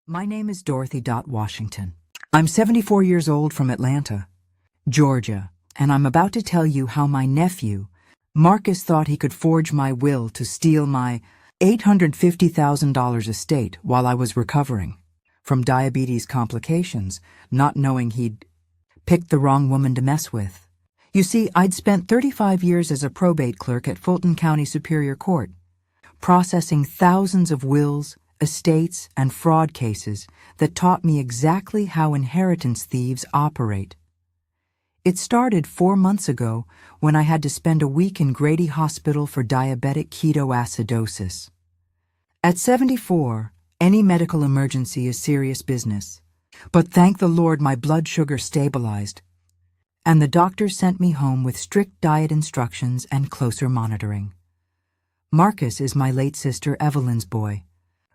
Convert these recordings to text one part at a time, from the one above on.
My name is Dorothy Washington. I'm 74 years old from Atlanta, Georgia, and I'm about to tell you how my nephew, Marcus, thought he could forge my will to steal my $850,000 estate while I was recovering from diabetes complications, not knowing he'd picked the wrong woman to mess with. You see, I'd spent 35 years as a probate clerk at Fulton County Superior Court, processing thousands of wills, estates, and fraud cases that taught me exactly how inheritance thieves operate. It started 4 months ago when I had to spend a week in Grady Hospital for diabetic ketoacidosis. At 74, any medical emergency is serious business. But thank the Lord my blood sugar stabilized, and the doctor sent me home with strict diet instructions and closer monitoring. Marcus is my late sister Evelyn's boy,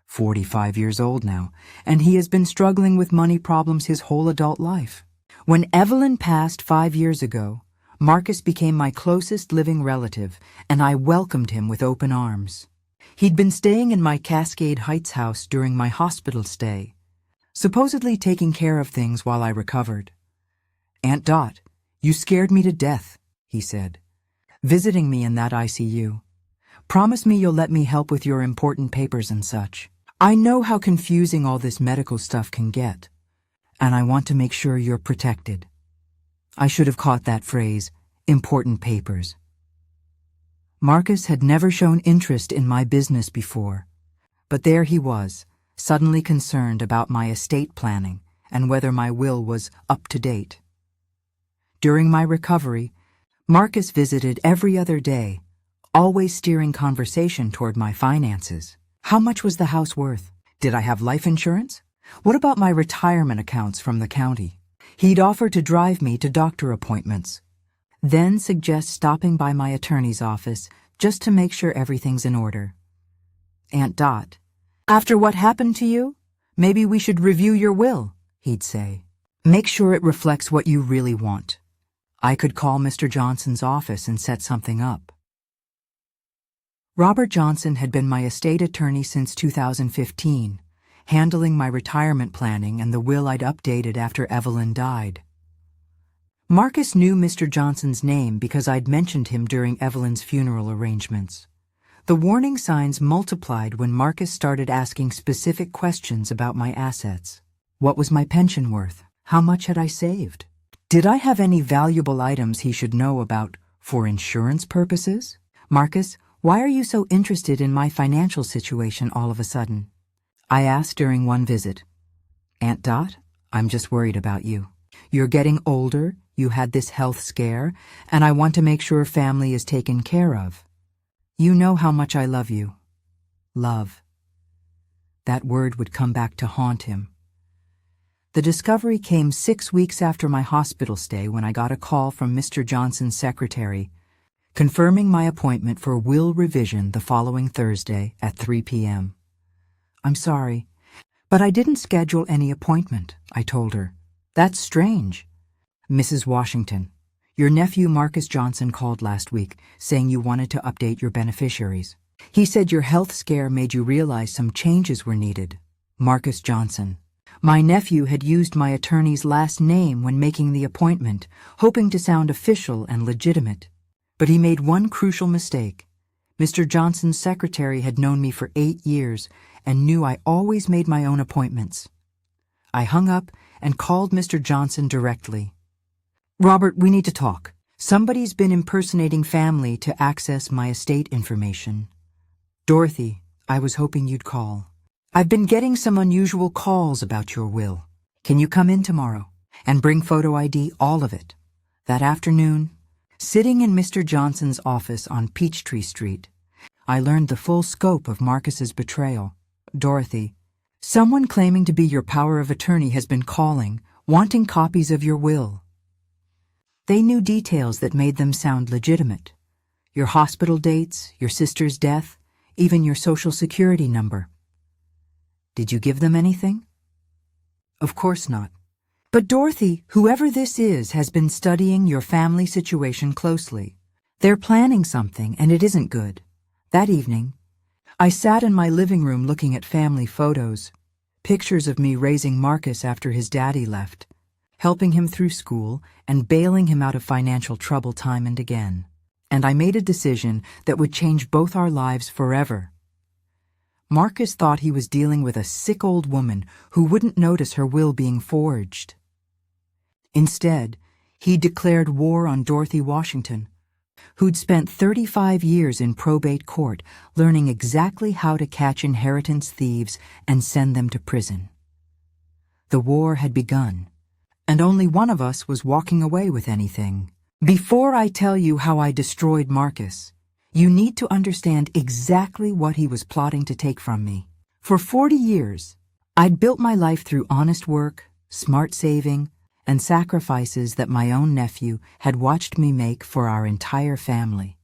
45 years old now, and he has been struggling with money problems his whole adult life. When Evelyn passed 5 years ago, Marcus became my closest living relative, and I welcomed him with open arms. He'd been staying in my Cascade Heights house during my hospital stay, supposedly taking care of things while I recovered. "Aunt Dot, you scared me to death," he said, visiting me in that ICU. "Promise me you'll let me help with your important papers and such. I know how confusing all this medical stuff can get, and I want to make sure you're protected." I should have caught that phrase, important papers. Marcus had never shown interest in my business before, but there he was, suddenly concerned about my estate planning and whether my will was up to date. During my recovery, Marcus visited every other day, always steering conversation toward my finances. How much was the house worth? Did I have life insurance? What about my retirement accounts from the county? He'd offer to drive me to doctor appointments, then suggest stopping by my attorney's office just to make sure everything's in order. "Aunt Dot, after what happened to you, maybe we should review your will," he'd say. "Make sure it reflects what you really want." I could call Mr. Johnson's office and set something up. Robert Johnson had been my estate attorney since 2015, handling my retirement planning and the will I'd updated after Evelyn died. Marcus knew Mr. Johnson's name because I'd mentioned him during Evelyn's funeral arrangements. The warning signs multiplied when Marcus started asking specific questions about my assets. What was my pension worth? How much had I saved? Did I have any valuable items he should know about for insurance purposes? "Marcus, why are you so interested in my financial situation all of a sudden?" I asked during one visit. "Aunt Dot, I'm just worried about you. You're getting older, you had this health scare, and I want to make sure family is taken care of. You know how much I love you." Love. That word would come back to haunt him. The discovery came 6 weeks after my hospital stay when I got a call from Mr. Johnson's secretary, confirming my appointment for will revision the following Thursday at 3 p.m. "I'm sorry, but I didn't schedule any appointment," I told her. "That's strange." "Mrs. Washington, your nephew Marcus Johnson called last week saying you wanted to update your beneficiaries. He said your health scare made you realize some changes were needed." Marcus Johnson. My nephew had used my attorney's last name when making the appointment, hoping to sound official and legitimate. But he made one crucial mistake. Mr. Johnson's secretary had known me for 8 years and knew I always made my own appointments. I hung up and called Mr. Johnson directly. "Robert, we need to talk. Somebody's been impersonating family to access my estate information." "Dorothy, I was hoping you'd call. I've been getting some unusual calls about your will. Can you come in tomorrow and bring photo ID, all of it?" That afternoon, sitting in Mr. Johnson's office on Peachtree Street, I learned the full scope of Marcus's betrayal. "Dorothy, someone claiming to be your power of attorney has been calling, wanting copies of your will." They knew details that made them sound legitimate. Your hospital dates, your sister's death, even your social security number. "Did you give them anything?" "Of course not." "But Dorothy, whoever this is has been studying your family situation closely. They're planning something, and it isn't good." That evening, I sat in my living room looking at family photos. Pictures of me raising Marcus after his daddy left, helping him through school and bailing him out of financial trouble time and again. And I made a decision that would change both our lives forever. Marcus thought he was dealing with a sick old woman who wouldn't notice her will being forged. Instead, he declared war on Dorothy Washington, who'd spent 35 years in probate court learning exactly how to catch inheritance thieves and send them to prison. The war had begun, and only one of us was walking away with anything. Before I tell you how I destroyed Marcus, you need to understand exactly what he was plotting to take from me. For 40 years, I'd built my life through honest work, smart saving, and sacrifices that my own nephew had watched me make for our entire family.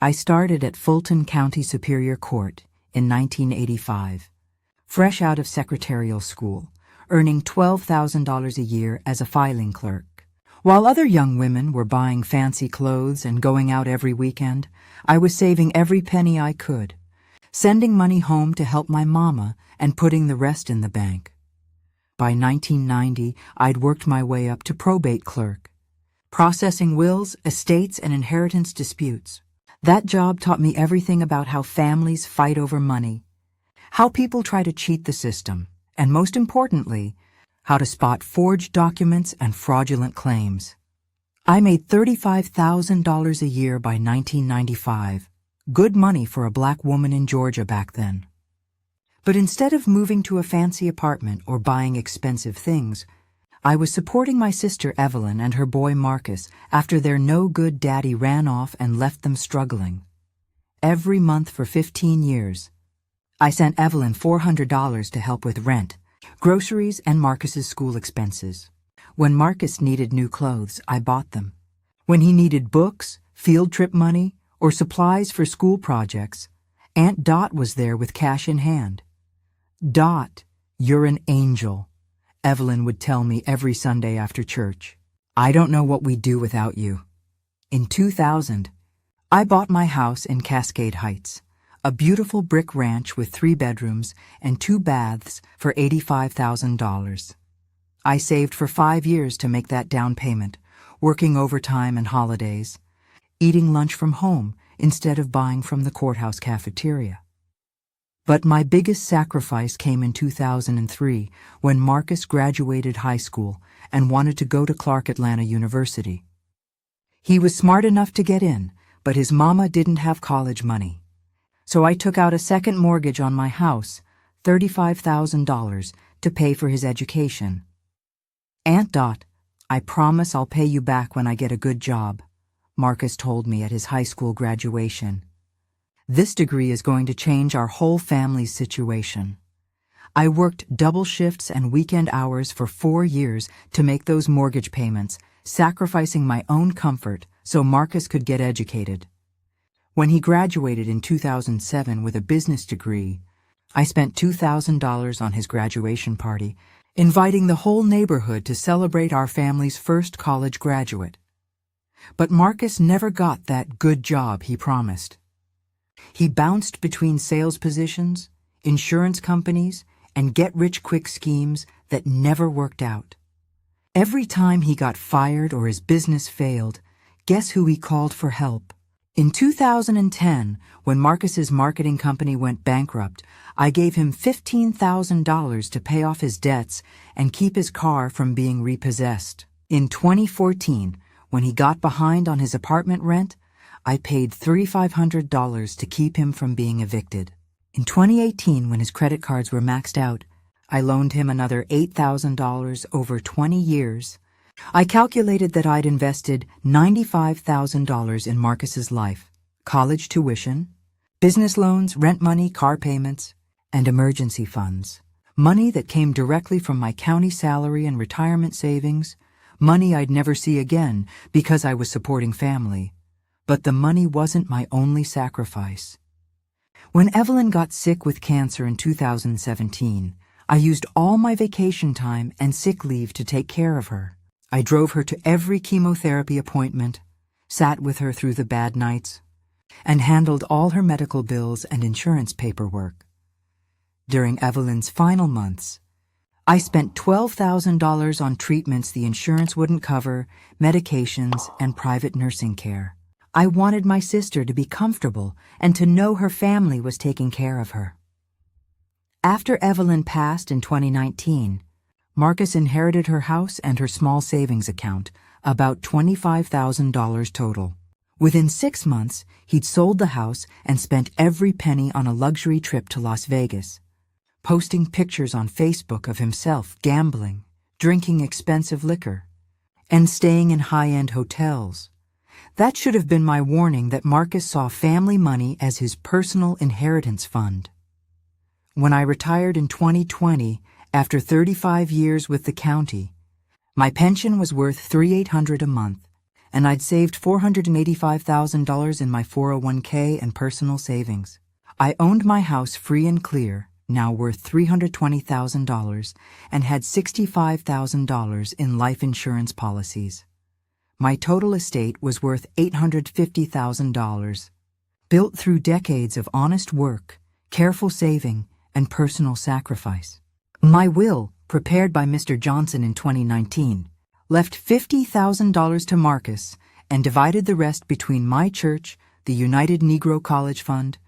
I started at Fulton County Superior Court in 1985, fresh out of secretarial school, earning $12,000 a year as a filing clerk. While other young women were buying fancy clothes and going out every weekend, I was saving every penny I could, sending money home to help my mama and putting the rest in the bank. By 1990, I'd worked my way up to probate clerk, processing wills, estates, and inheritance disputes. That job taught me everything about how families fight over money, how people try to cheat the system, and most importantly, how to spot forged documents and fraudulent claims. I made $35,000 a year by 1995, good money for a black woman in Georgia back then. But instead of moving to a fancy apartment or buying expensive things, I was supporting my sister Evelyn and her boy Marcus after their no-good daddy ran off and left them struggling. Every month for 15 years, I sent Evelyn $400 to help with rent, groceries, and Marcus's school expenses. When Marcus needed new clothes, I bought them. When he needed books, field trip money, or supplies for school projects, Aunt Dot was there with cash in hand. "Dot, you're an angel," Evelyn would tell me every Sunday after church. "I don't know what we'd do without you." In 2000, I bought my house in Cascade Heights, a beautiful brick ranch with 3 bedrooms and 2 baths for $85,000. I saved for 5 years to make that down payment, working overtime and holidays, eating lunch from home instead of buying from the courthouse cafeteria. But my biggest sacrifice came in 2003 when Marcus graduated high school and wanted to go to Clark Atlanta University. He was smart enough to get in, but his mama didn't have college money. So I took out a second mortgage on my house, $35,000, to pay for his education. "Aunt Dot, I promise I'll pay you back when I get a good job," Marcus told me at his high school graduation. "This degree is going to change our whole family's situation." I worked double shifts and weekend hours for 4 years to make those mortgage payments, sacrificing my own comfort so Marcus could get educated. When he graduated in 2007 with a business degree, I spent $2,000 on his graduation party, inviting the whole neighborhood to celebrate our family's first college graduate. But Marcus never got that good job he promised. He bounced between sales positions, insurance companies, and get-rich-quick schemes that never worked out. Every time he got fired or his business failed, guess who he called for help? In 2010, when Marcus's marketing company went bankrupt, I gave him $15,000 to pay off his debts and keep his car from being repossessed. In 2014, when he got behind on his apartment rent, I paid $3,500 to keep him from being evicted. In 2018, when his credit cards were maxed out, I loaned him another $8,000 over 20 years. I calculated that I'd invested $95,000 in Marcus's life, college tuition, business loans, rent money, car payments, and emergency funds. Money that came directly from my county salary and retirement savings, money I'd never see again because I was supporting family. But the money wasn't my only sacrifice. When Evelyn got sick with cancer in 2017, I used all my vacation time and sick leave to take care of her. I drove her to every chemotherapy appointment, sat with her through the bad nights, and handled all her medical bills and insurance paperwork. During Evelyn's final months, I spent $12,000 on treatments the insurance wouldn't cover, medications, and private nursing care. I wanted my sister to be comfortable and to know her family was taking care of her. After Evelyn passed in 2019, Marcus inherited her house and her small savings account, about $25,000 total. Within 6 months, he'd sold the house and spent every penny on a luxury trip to Las Vegas, posting pictures on Facebook of himself gambling, drinking expensive liquor, and staying in high-end hotels. That should have been my warning that Marcus saw family money as his personal inheritance fund. When I retired in 2020, after 35 years with the county, my pension was worth $3,800 a month, and I'd saved $485,000 in my 401k and personal savings. I owned my house free and clear, now worth $320,000, and had $65,000 in life insurance policies. My total estate was worth $850,000, built through decades of honest work, careful saving, and personal sacrifice. My will, prepared by Mr. Johnson in 2019, left $50,000 to Marcus and divided the rest between my church, the United Negro College Fund,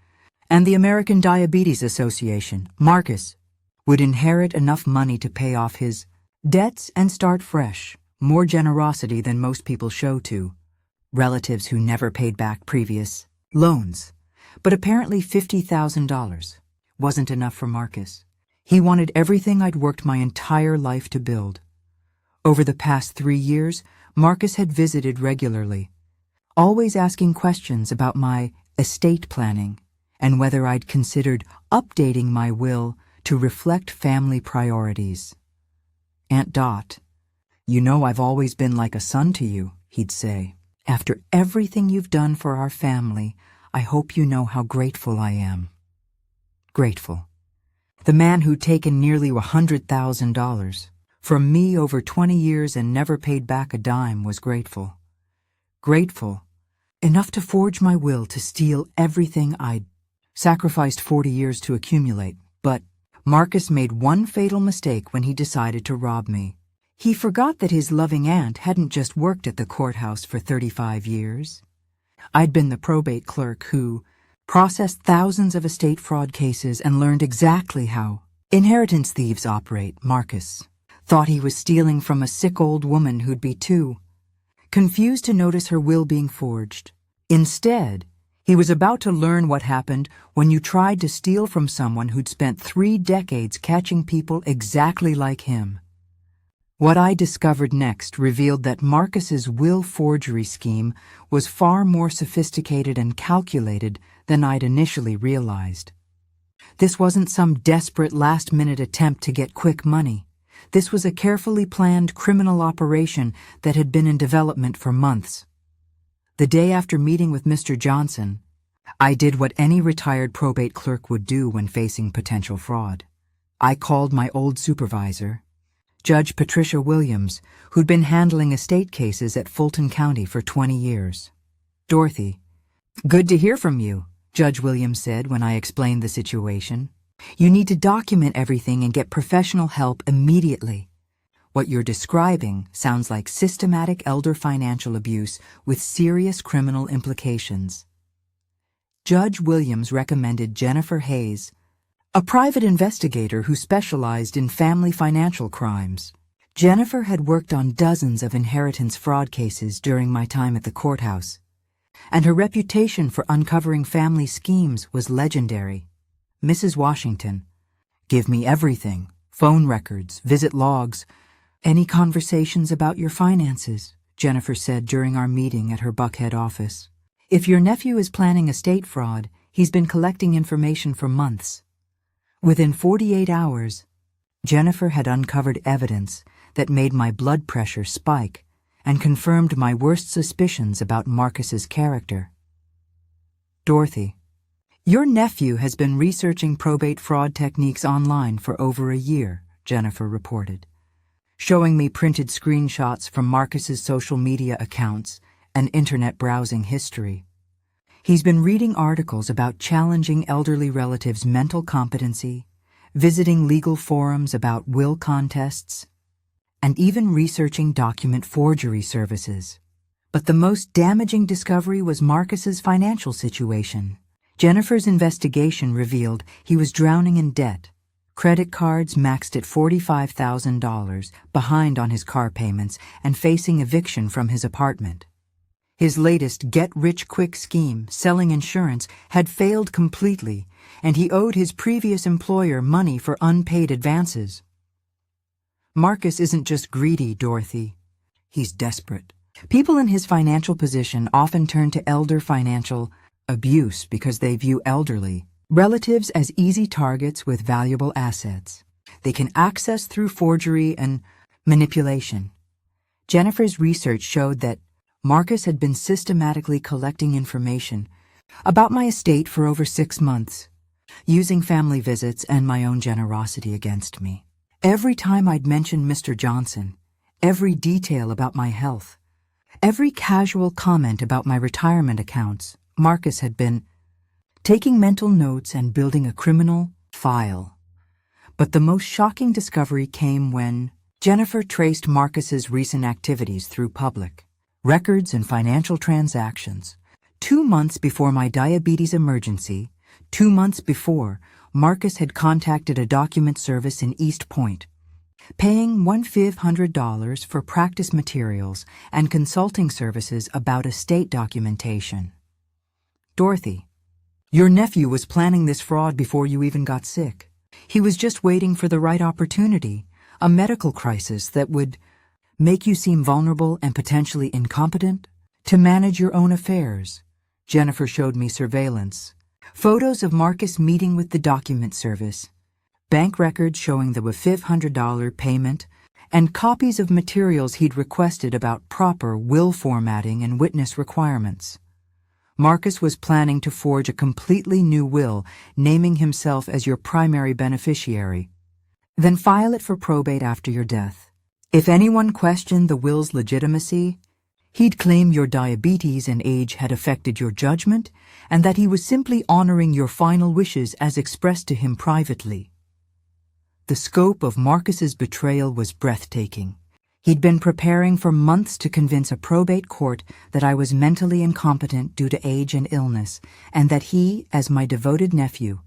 and the American Diabetes Association. Marcus would inherit enough money to pay off his debts and start fresh, more generosity than most people show to relatives who never paid back previous loans. But apparently $50,000 wasn't enough for Marcus. He wanted everything I'd worked my entire life to build. Over the past 3 years, Marcus had visited regularly, always asking questions about my estate planning and whether I'd considered updating my will to reflect family priorities. "Aunt Dot, you know I've always been like a son to you," he'd say. "After everything you've done for our family, I hope you know how grateful I am." Grateful. The man who'd taken nearly $100,000 from me over 20 years and never paid back a dime was grateful. Grateful enough to forge my will to steal everything I'd sacrificed 40 years to accumulate. But Marcus made one fatal mistake when he decided to rob me. He forgot that his loving aunt hadn't just worked at the courthouse for 35 years. I'd been the probate clerk who processed thousands of estate fraud cases and learned exactly how inheritance thieves operate. Marcus thought he was stealing from a sick old woman who'd be too confused to notice her will being forged. Instead, he was about to learn what happened when you tried to steal from someone who'd spent 3 decades catching people exactly like him. What I discovered next revealed that Marcus's will forgery scheme was far more sophisticated and calculated than I'd initially realized. This wasn't some desperate last-minute attempt to get quick money. This was a carefully planned criminal operation that had been in development for months. The day after meeting with Mr. Johnson, I did what any retired probate clerk would do when facing potential fraud. I called my old supervisor, Judge Patricia Williams, who'd been handling estate cases at Fulton County for 20 years. "Dorothy, good to hear from you," Judge Williams said when I explained the situation. "You need to document everything and get professional help immediately. What you're describing sounds like systematic elder financial abuse with serious criminal implications." Judge Williams recommended Jennifer Hayes, a private investigator who specialized in family financial crimes. Jennifer had worked on dozens of inheritance fraud cases during my time at the courthouse, and her reputation for uncovering family schemes was legendary. "Mrs. Washington, give me everything, phone records, visit logs, any conversations about your finances," Jennifer said during our meeting at her Buckhead office. "If your nephew is planning estate fraud, he's been collecting information for months." Within 48 hours, Jennifer had uncovered evidence that made my blood pressure spike and confirmed my worst suspicions about Marcus's character. "Dorothy, your nephew has been researching probate fraud techniques online for over a year," Jennifer reported, showing me printed screenshots from Marcus's social media accounts and internet browsing history. "He's been reading articles about challenging elderly relatives' mental competency, visiting legal forums about will contests, and even researching document forgery services. But the most damaging discovery was Marcus's financial situation. Jennifer's investigation revealed he was drowning in debt. Credit cards maxed at $45,000, behind on his car payments, and facing eviction from his apartment. His latest get-rich-quick scheme, selling insurance, had failed completely, and he owed his previous employer money for unpaid advances. Marcus isn't just greedy, Dorothy. He's desperate. People in his financial position often turn to elder financial abuse because they view elderly relatives as easy targets with valuable assets they can access through forgery and manipulation. Jennifer's research showed that Marcus had been systematically collecting information about my estate for over 6 months, using family visits and my own generosity against me. Every time I'd mention Mr. Johnson, every detail about my health, every casual comment about my retirement accounts, Marcus had been taking mental notes and building a criminal file. But the most shocking discovery came when Jennifer traced Marcus's recent activities through public records and financial transactions. 2 months before my diabetes emergency, 2 months before, Marcus had contacted a document service in East Point, paying $1,500 for practice materials and consulting services about estate documentation. Dorothy, your nephew was planning this fraud before you even got sick. He was just waiting for the right opportunity, a medical crisis that would make you seem vulnerable and potentially incompetent to manage your own affairs. Jennifer showed me surveillance, photos of Marcus meeting with the document service, bank records showing the $1,500 payment, and copies of materials he'd requested about proper will formatting and witness requirements. Marcus was planning to forge a completely new will, naming himself as your primary beneficiary, then file it for probate after your death. If anyone questioned the will's legitimacy, he'd claim your diabetes and age had affected your judgment and that he was simply honoring your final wishes as expressed to him privately. The scope of Marcus's betrayal was breathtaking. He'd been preparing for months to convince a probate court that I was mentally incompetent due to age and illness, and that he, as my devoted nephew,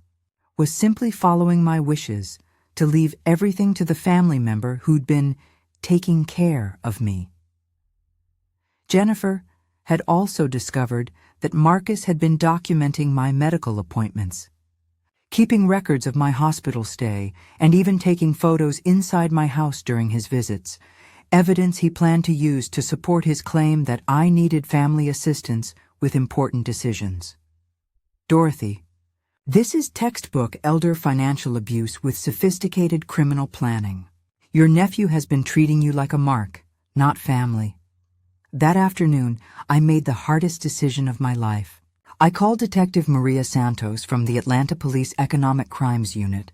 was simply following my wishes to leave everything to the family member who'd been taking care of me. Jennifer had also discovered that Marcus had been documenting my medical appointments, keeping records of my hospital stay, and even taking photos inside my house during his visits, evidence he planned to use to support his claim that I needed family assistance with important decisions. Dorothy, this is textbook elder financial abuse with sophisticated criminal planning. Your nephew has been treating you like a mark, not family. That afternoon, I made the hardest decision of my life. I called Detective Maria Santos from the Atlanta Police Economic Crimes Unit,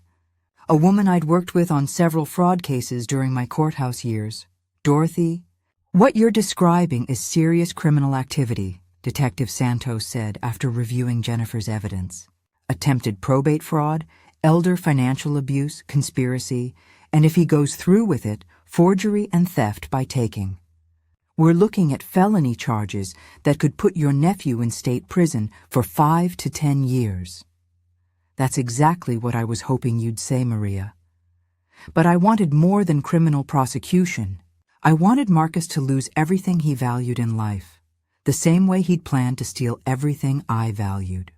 a woman I'd worked with on several fraud cases during my courthouse years. Dorothy, what you're describing is serious criminal activity, Detective Santos said after reviewing Jennifer's evidence. Attempted probate fraud, elder financial abuse, conspiracy, and if he goes through with it, forgery and theft by taking. We're looking at felony charges that could put your nephew in state prison for 5 to 10 years. That's exactly what I was hoping you'd say, Maria. But I wanted more than criminal prosecution. I wanted Marcus to lose everything he valued in life, the same way he'd planned to steal everything I valued.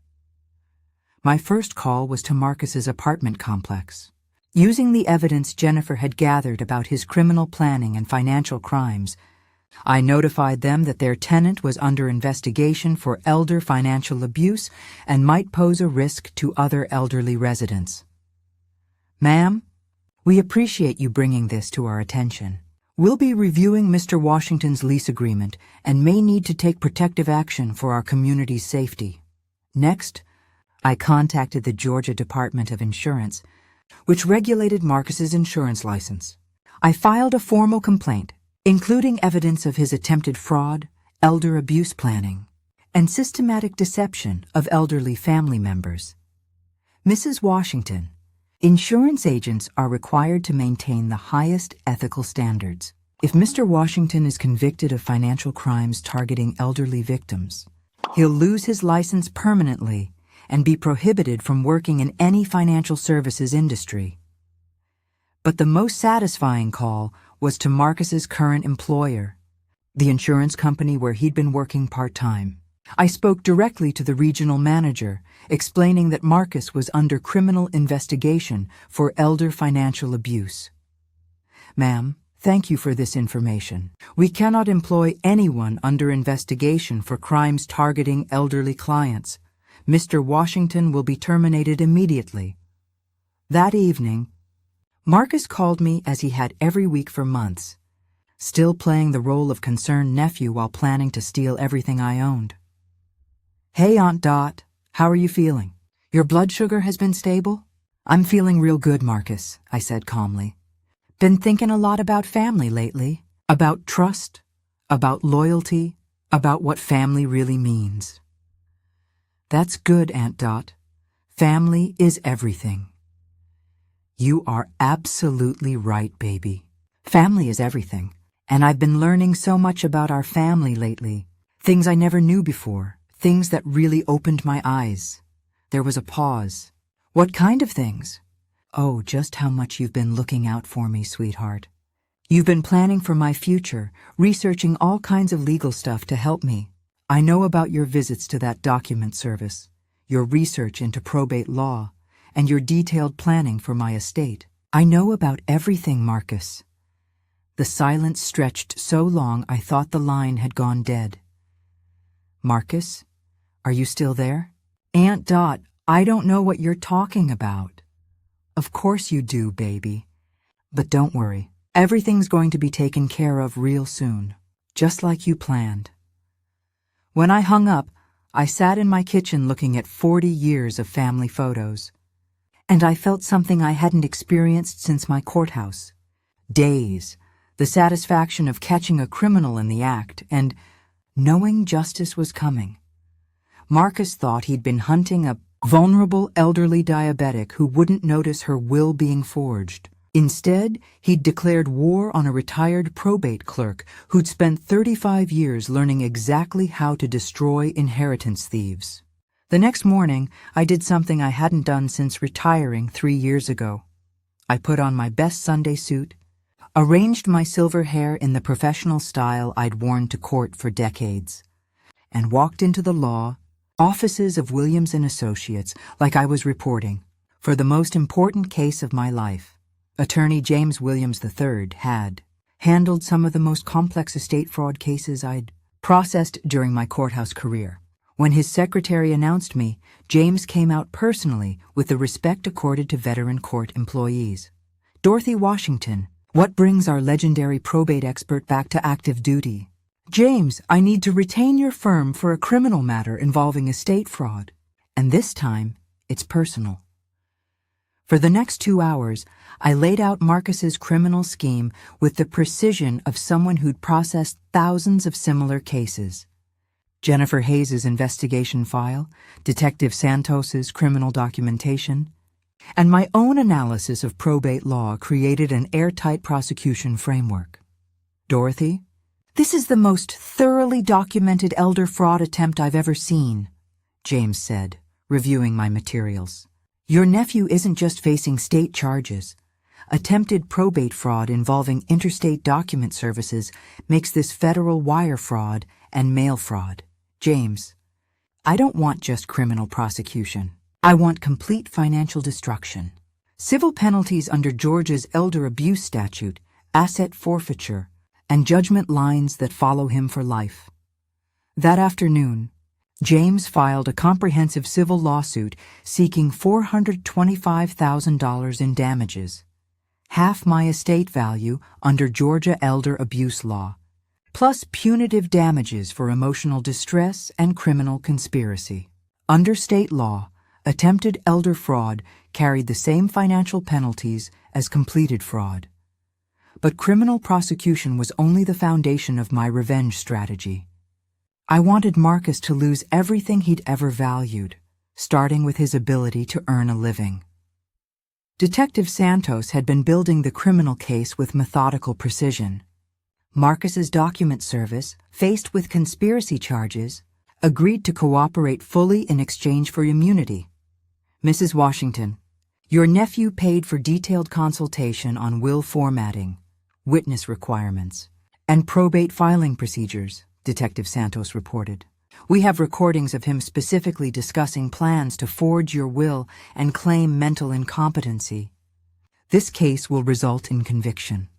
My first call was to Marcus's apartment complex. Using the evidence Jennifer had gathered about his criminal planning and financial crimes, I notified them that their tenant was under investigation for elder financial abuse and might pose a risk to other elderly residents. Ma'am, we appreciate you bringing this to our attention. We'll be reviewing Mr. Washington's lease agreement and may need to take protective action for our community's safety. Next, I contacted the Georgia Department of Insurance, which regulated Marcus's insurance license. I filed a formal complaint, including evidence of his attempted fraud, elder abuse planning, and systematic deception of elderly family members. Mrs. Washington, Insurance agents are required to maintain the highest ethical standards. If Mr. Washington is convicted of financial crimes targeting elderly victims, he'll lose his license permanently and be prohibited from working in any financial services industry. But the most satisfying call was to Marcus's current employer, the insurance company where he'd been working part-time. I spoke directly to the regional manager, explaining that Marcus was under criminal investigation for elder financial abuse. "Ma'am, thank you for this information. We cannot employ anyone under investigation for crimes targeting elderly clients. Mr. Washington will be terminated immediately." That evening, Marcus called me as he had every week for months, still playing the role of concerned nephew while planning to steal everything I owned. "Hey, Aunt Dot, how are you feeling? Your blood sugar has been stable?" "I'm feeling real good, Marcus," I said calmly. "Been thinking a lot about family lately, about trust, about loyalty, about what family really means." "That's good, Aunt Dot. Family is everything." "You are absolutely right, baby. Family is everything. And I've been learning so much about our family lately. Things I never knew before. Things that really opened my eyes." There was a pause. "What kind of things?" "Oh, just how much you've been looking out for me, sweetheart. You've been planning for my future, researching all kinds of legal stuff to help me. I know about your visits to that document service, your research into probate law, and your detailed planning for my estate. I know about everything, Marcus." The silence stretched so long I thought the line had gone dead. "Marcus, are you still there?" "Aunt Dot, I don't know what you're talking about." "Of course you do, baby. But don't worry. Everything's going to be taken care of real soon, just like you planned." When I hung up, I sat in my kitchen looking at 40 years of family photos. And I felt something I hadn't experienced since my courthouse. Days, the satisfaction of catching a criminal in the act, and knowing justice was coming. Marcus thought he'd been hunting a vulnerable elderly diabetic who wouldn't notice her will being forged. Instead, he'd declared war on a retired probate clerk who'd spent 35 years learning exactly how to destroy inheritance thieves. The next morning, I did something I hadn't done since retiring 3 years ago. I put on my best Sunday suit, arranged my silver hair in the professional style I'd worn to court for decades, and walked into the law offices of Williams & Associates like I was reporting for the most important case of my life. Attorney James Williams III had handled some of the most complex estate fraud cases I'd processed during my courthouse career. When his secretary announced me, James came out personally with the respect accorded to veteran court employees. "Dorothy Washington, what brings our legendary probate expert back to active duty?" "James, I need to retain your firm for a criminal matter involving estate fraud. And this time, it's personal." For the next 2 hours, I laid out Marcus's criminal scheme with the precision of someone who'd processed thousands of similar cases. Jennifer Hayes' investigation file, Detective Santos's criminal documentation, and my own analysis of probate law created an airtight prosecution framework. "Dorothy, this is the most thoroughly documented elder fraud attempt I've ever seen," James said, reviewing my materials. "Your nephew isn't just facing state charges. Attempted probate fraud involving interstate document services makes this federal wire fraud and mail fraud. James, I don't want just criminal prosecution. I want complete financial destruction. Civil penalties under Georgia's elder abuse statute, asset forfeiture, and judgment lines that follow him for life." That afternoon, James filed a comprehensive civil lawsuit seeking $425,000 in damages, half my estate value under Georgia elder abuse law, plus punitive damages for emotional distress and criminal conspiracy. Under state law, attempted elder fraud carried the same financial penalties as completed fraud. But criminal prosecution was only the foundation of my revenge strategy. I wanted Marcus to lose everything he'd ever valued, starting with his ability to earn a living. Detective Santos had been building the criminal case with methodical precision. Marcus's document service, faced with conspiracy charges, agreed to cooperate fully in exchange for immunity. Mrs. Washington, your nephew paid for detailed consultation on will formatting, witness requirements, and probate filing procedures, Detective Santos reported. We have recordings of him specifically discussing plans to forge your will and claim mental incompetency. This case will result in conviction.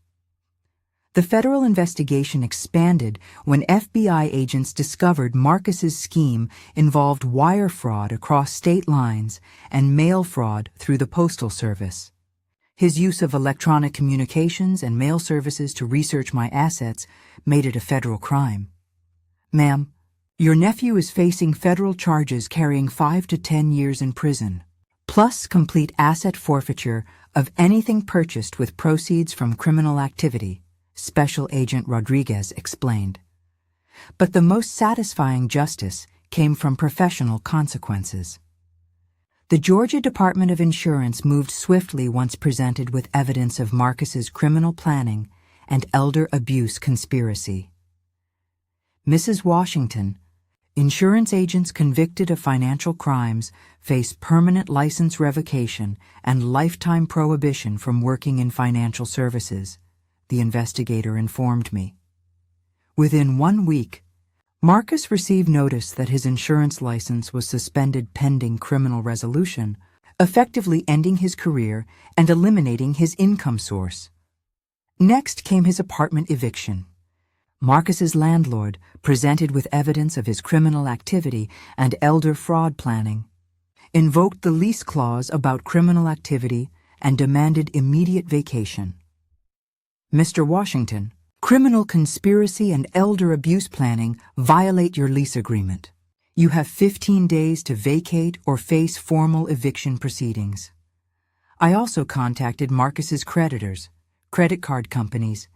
The federal investigation expanded when FBI agents discovered Marcus's scheme involved wire fraud across state lines and mail fraud through the Postal Service. His use of electronic communications and mail services to research my assets made it a federal crime. Ma'am, your nephew is facing federal charges carrying 5 to 10 years in prison, plus complete asset forfeiture of anything purchased with proceeds from criminal activity, Special Agent Rodriguez explained. But the most satisfying justice came from professional consequences. The Georgia Department of Insurance moved swiftly once presented with evidence of Marcus's criminal planning and elder abuse conspiracy. Mrs. Washington, insurance agents convicted of financial crimes face permanent license revocation and lifetime prohibition from working in financial services, the investigator informed me. Within 1 week, Marcus received notice that his insurance license was suspended pending criminal resolution, effectively ending his career and eliminating his income source. Next came his apartment eviction. Marcus's landlord, presented with evidence of his criminal activity and elder fraud planning, invoked the lease clause about criminal activity and demanded immediate vacation. Mr. Washington, criminal conspiracy and elder abuse planning violate your lease agreement. You have 15 days to vacate or face formal eviction proceedings. I also contacted Marcus's creditors, credit card companies,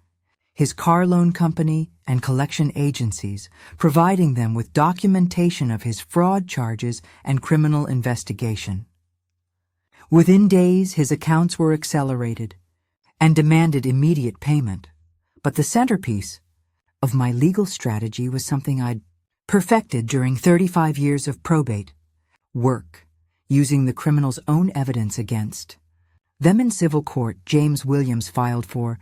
his car loan company, and collection agencies, providing them with documentation of his fraud charges and criminal investigation. Within days, his accounts were accelerated and demanded immediate payment. But the centerpiece of my legal strategy was something I'd perfected during 35 years of probate work, using the criminal's own evidence against them. In civil court, James Williams filed for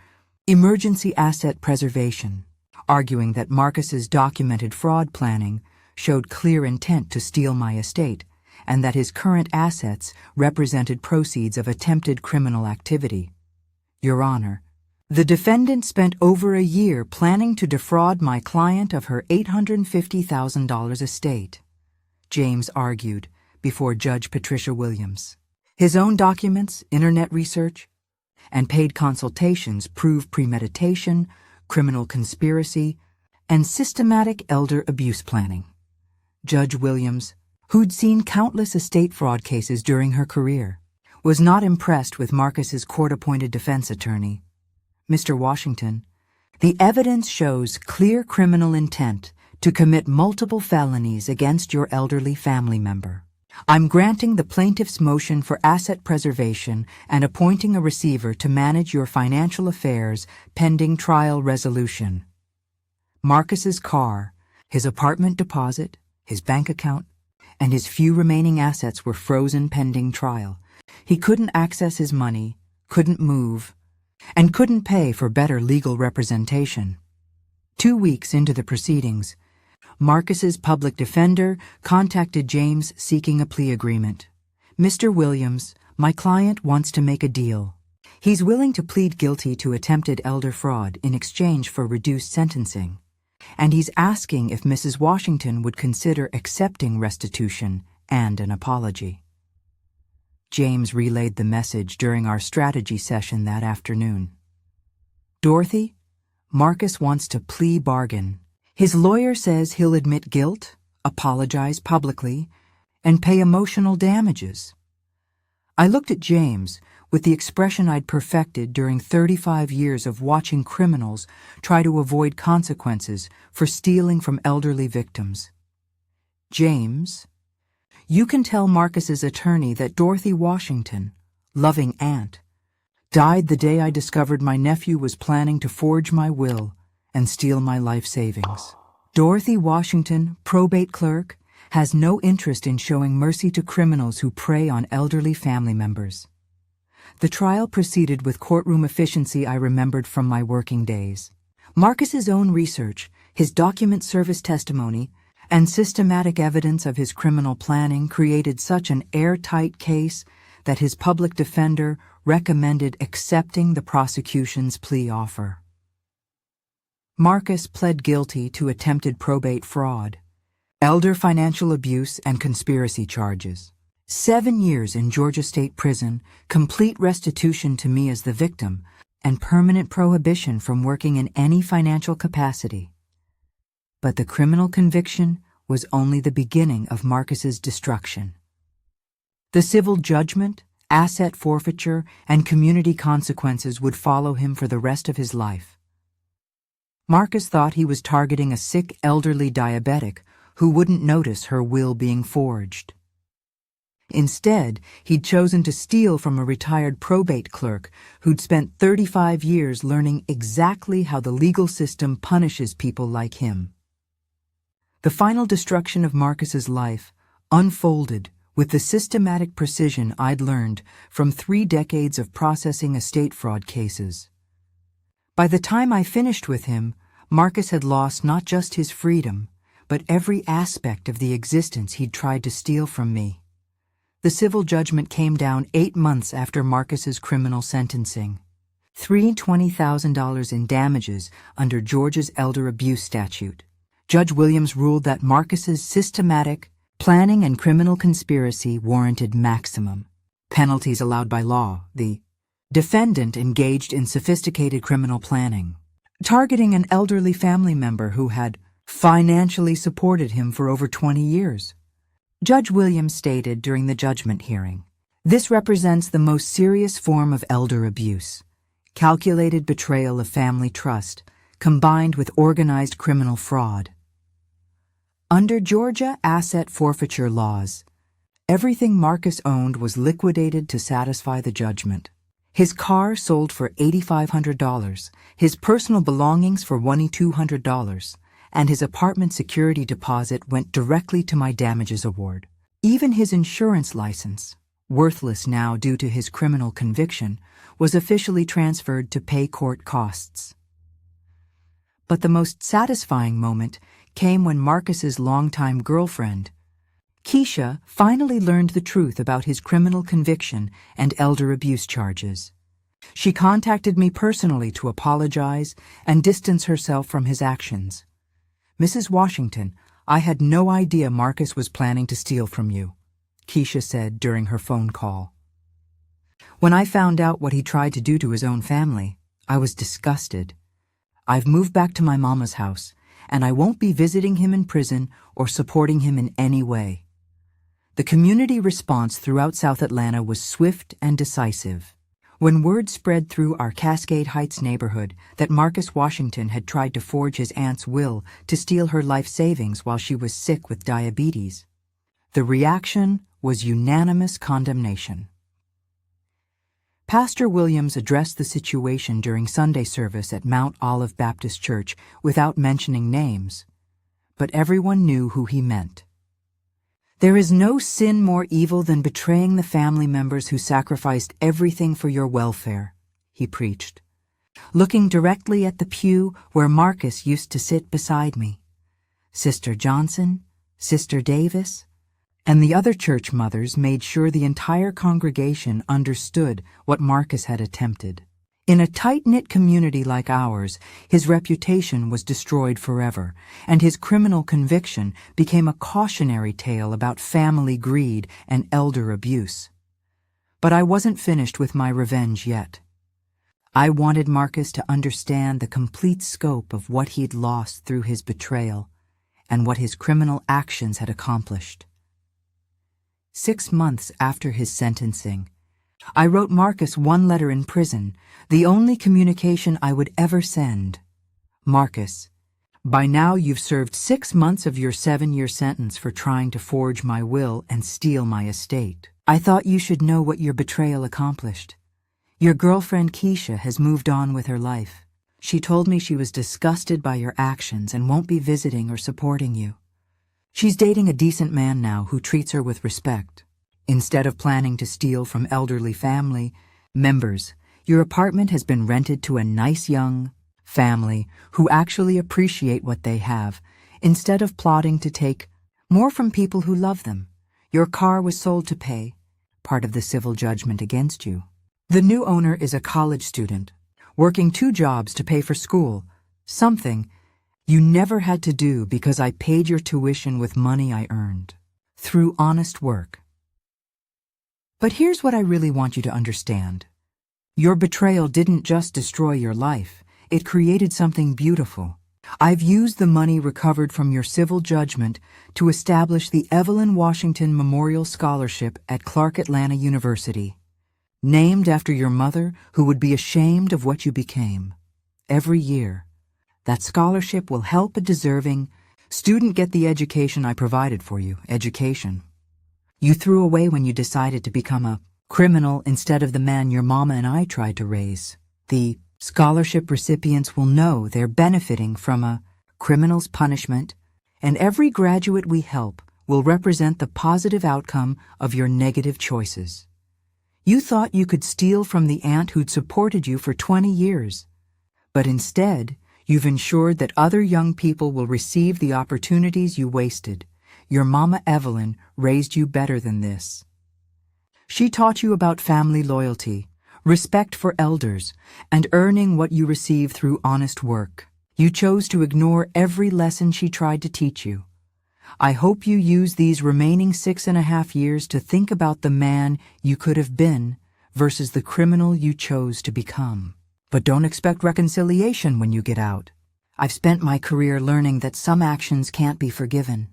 emergency asset preservation, arguing that Marcus's documented fraud planning showed clear intent to steal my estate and that his current assets represented proceeds of attempted criminal activity. Your Honor, the defendant spent over a year planning to defraud my client of her $850,000 estate, James argued before Judge Patricia Williams. His own documents, internet research, and paid consultations prove premeditation, criminal conspiracy, and systematic elder abuse planning. Judge Williams, who'd seen countless estate fraud cases during her career, was not impressed with Marcus's court-appointed defense attorney. Mr. Washington, the evidence shows clear criminal intent to commit multiple felonies against your elderly family member. I'm granting the plaintiff's motion for asset preservation and appointing a receiver to manage your financial affairs pending trial resolution. Marcus's car, his apartment deposit, his bank account, and his few remaining assets were frozen pending trial. He couldn't access his money, couldn't move, and couldn't pay for better legal representation. 2 weeks into the proceedings, Marcus's public defender contacted James seeking a plea agreement. Mr. Williams, my client wants to make a deal. He's willing to plead guilty to attempted elder fraud in exchange for reduced sentencing, and he's asking if Mrs. Washington would consider accepting restitution and an apology. James relayed the message during our strategy session that afternoon. Dorothy, Marcus wants to plea bargain. His lawyer says he'll admit guilt, apologize publicly, and pay emotional damages. I looked at James with the expression I'd perfected during 35 years of watching criminals try to avoid consequences for stealing from elderly victims. James, you can tell Marcus's attorney that Dorothy Washington, loving aunt, died the day I discovered my nephew was planning to forge my will and steal my life savings. Dorothy Washington, probate clerk, has no interest in showing mercy to criminals who prey on elderly family members. The trial proceeded with courtroom efficiency I remembered from my working days. Marcus's own research, his document service testimony, and systematic evidence of his criminal planning created such an airtight case that his public defender recommended accepting the prosecution's plea offer. Marcus pled guilty to attempted probate fraud, elder financial abuse, and conspiracy charges. 7 years in Georgia State Prison, complete restitution to me as the victim, and permanent prohibition from working in any financial capacity. But the criminal conviction was only the beginning of Marcus's destruction. The civil judgment, asset forfeiture, and community consequences would follow him for the rest of his life. Marcus thought he was targeting a sick elderly diabetic who wouldn't notice her will being forged. Instead, he'd chosen to steal from a retired probate clerk who'd spent 35 years learning exactly how the legal system punishes people like him. The final destruction of Marcus's life unfolded with the systematic precision I'd learned from 3 decades of processing estate fraud cases. By the time I finished with him, Marcus had lost not just his freedom, but every aspect of the existence he'd tried to steal from me. The civil judgment came down 8 months after Marcus's criminal sentencing. $20,000 in damages under Georgia's elder abuse statute. Judge Williams ruled that Marcus's systematic planning and criminal conspiracy warranted maximum penalties allowed by law. The defendant engaged in sophisticated criminal planning, targeting an elderly family member who had financially supported him for over 20 years. Judge Williams stated during the judgment hearing, "This represents the most serious form of elder abuse, calculated betrayal of family trust, combined with organized criminal fraud." Under Georgia asset forfeiture laws, everything Marcus owned was liquidated to satisfy the judgment. His car sold for $8,500, his personal belongings for $2,200, and his apartment security deposit went directly to my damages award. Even his insurance license, worthless now due to his criminal conviction, was officially transferred to pay court costs. But the most satisfying moment came when Marcus's longtime girlfriend, Keisha, finally learned the truth about his criminal conviction and elder abuse charges. She contacted me personally to apologize and distance herself from his actions. "Mrs. Washington, I had no idea Marcus was planning to steal from you," Keisha said during her phone call. "When I found out what he tried to do to his own family, I was disgusted. I've moved back to my mama's house, and I won't be visiting him in prison or supporting him in any way." The community response throughout South Atlanta was swift and decisive. When word spread through our Cascade Heights neighborhood that Marcus Washington had tried to forge his aunt's will to steal her life savings while she was sick with diabetes, the reaction was unanimous condemnation. Pastor Williams addressed the situation during Sunday service at Mount Olive Baptist Church without mentioning names, but everyone knew who he meant. "There is no sin more evil than betraying the family members who sacrificed everything for your welfare," he preached, looking directly at the pew where Marcus used to sit beside me. Sister Johnson, Sister Davis, and the other church mothers made sure the entire congregation understood what Marcus had attempted. In a tight-knit community like ours, his reputation was destroyed forever, and his criminal conviction became a cautionary tale about family greed and elder abuse. But I wasn't finished with my revenge yet. I wanted Marcus to understand the complete scope of what he'd lost through his betrayal and what his criminal actions had accomplished. 6 months after his sentencing, I wrote Marcus one letter in prison, the only communication I would ever send. "Marcus, by now you've served 6 months of your 7-year sentence for trying to forge my will and steal my estate. I thought you should know what your betrayal accomplished. Your girlfriend Keisha has moved on with her life. She told me she was disgusted by your actions and won't be visiting or supporting you. She's dating a decent man now who treats her with respect. Instead of planning to steal from elderly family members, your apartment has been rented to a nice young family who actually appreciate what they have, instead of plotting to take more from people who love them. Your car was sold to pay part of the civil judgment against you. The new owner is a college student, working 2 jobs to pay for school, something you never had to do because I paid your tuition with money I earned through honest work. But here's what I really want you to understand. Your betrayal didn't just destroy your life, it created something beautiful. I've used the money recovered from your civil judgment to establish the Evelyn Washington Memorial Scholarship at Clark Atlanta University, named after your mother, who would be ashamed of what you became. Every year, that scholarship will help a deserving student get the education I provided for you, education you threw away when you decided to become a criminal instead of the man your mama and I tried to raise. The scholarship recipients will know they're benefiting from a criminal's punishment, and every graduate we help will represent the positive outcome of your negative choices. You thought you could steal from the aunt who'd supported you for 20 years, but instead, you've ensured that other young people will receive the opportunities you wasted. Your mama Evelyn raised you better than this. She taught you about family loyalty, respect for elders, and earning what you receive through honest work. You chose to ignore every lesson she tried to teach you. I hope you use these remaining 6.5 years to think about the man you could have been versus the criminal you chose to become. But don't expect reconciliation when you get out. I've spent my career learning that some actions can't be forgiven,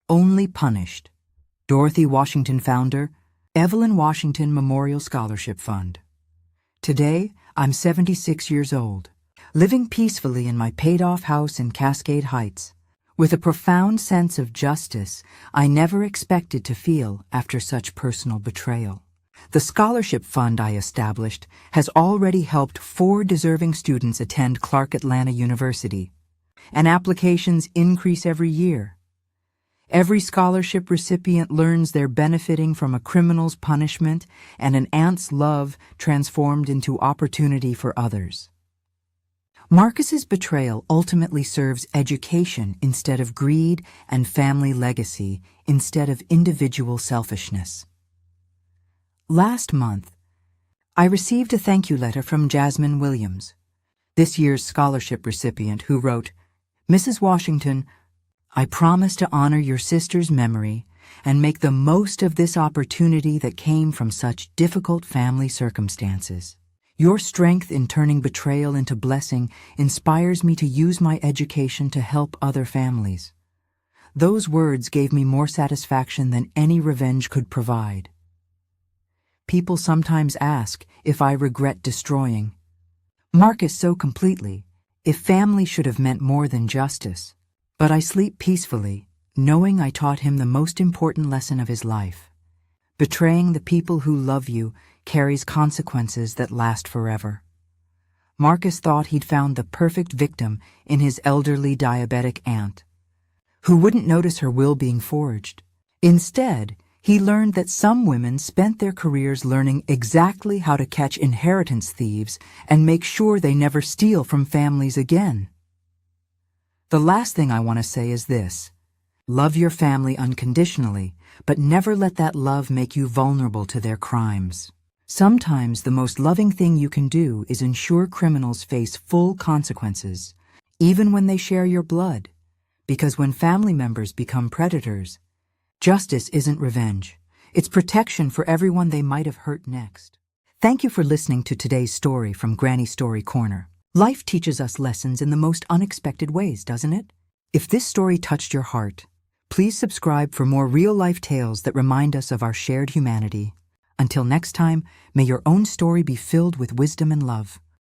only punished. Dorothy Washington founder, Evelyn Washington Memorial Scholarship Fund. Today, I'm 76 years old, living peacefully in my paid-off house in Cascade Heights, with a profound sense of justice I never expected to feel after such personal betrayal. The scholarship fund I established has already helped 4 deserving students attend Clark Atlanta University, and applications increase every year. Every scholarship recipient learns they're benefiting from a criminal's punishment and an aunt's love transformed into opportunity for others. Marcus's betrayal ultimately serves education instead of greed and family legacy instead of individual selfishness. Last month, I received a thank you letter from Jasmine Williams, this year's scholarship recipient, who wrote, "Mrs. Washington, I promise to honor your sister's memory and make the most of this opportunity that came from such difficult family circumstances. Your strength in turning betrayal into blessing inspires me to use my education to help other families." Those words gave me more satisfaction than any revenge could provide. People sometimes ask if I regret destroying Marcus so completely, if family should have meant more than justice. But I sleep peacefully, knowing I taught him the most important lesson of his life. Betraying the people who love you carries consequences that last forever. Marcus thought he'd found the perfect victim in his elderly diabetic aunt, who wouldn't notice her will being forged. Instead, he learned that some women spent their careers learning exactly how to catch inheritance thieves and make sure they never steal from families again. The last thing I want to say is this: love your family unconditionally, but never let that love make you vulnerable to their crimes. Sometimes the most loving thing you can do is ensure criminals face full consequences, even when they share your blood, because when family members become predators, justice isn't revenge. It's protection for everyone they might have hurt next. Thank you for listening to today's story from Granny Story Corner. Life teaches us lessons in the most unexpected ways, doesn't it? If this story touched your heart, please subscribe for more real-life tales that remind us of our shared humanity. Until next time, may your own story be filled with wisdom and love.